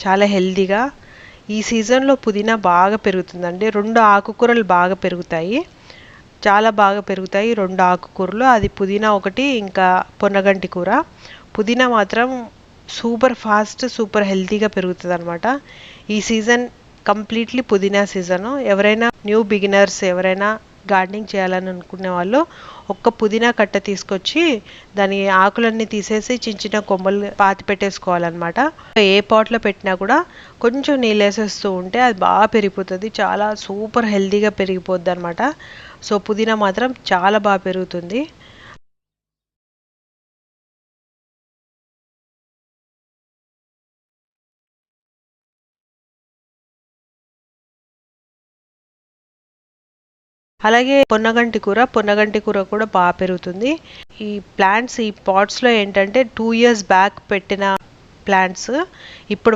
చాలా హెల్దీగా. ఈ సీజన్లో పుదీనా బాగా పెరుగుతుందండి. 2 ఆకుకూరలు బాగా పెరుగుతాయి, చాలా బాగా పెరుగుతాయి 2 ఆకుకూరలు. అది పుదీనా ఒకటి, ఇంకా పొన్నగంటి కూర. పుదీనా మాత్రం సూపర్ ఫాస్ట్, సూపర్ హెల్తీగా పెరుగుతుంది అనమాట. ఈ సీజన్ కంప్లీట్లీ పుదీనా సీజను. ఎవరైనా న్యూ బిగినర్స్, ఎవరైనా గార్డెనింగ్ చేయాలని అనుకునే వాళ్ళు ఒక్క పుదీనా కట్ట తీసుకొచ్చి దాని ఆకులన్నీ తీసేసి చిన్న చిన్న కొమ్మలు పాతి పెట్టేసుకోవాలన్నమాట. ఏ పాట్లో పెట్టినా కూడా కొంచెం నీళ్ళు వేసేస్తూ ఉంటే అది బాగా పెరిగిపోతుంది, చాలా సూపర్ హెల్తీగా పెరిగిపోద్ది అనమాట. సో పుదీనా మాత్రం చాలా బాగా పెరుగుతుంది. అలాగే పొన్నగంటి కూర కూడా బాగా పెరుగుతుంది. ఈ ప్లాంట్స్, ఈ పాట్స్లో ఏంటంటే 2 years బ్యాక్ పెట్టిన ప్లాంట్స్ ఇప్పుడు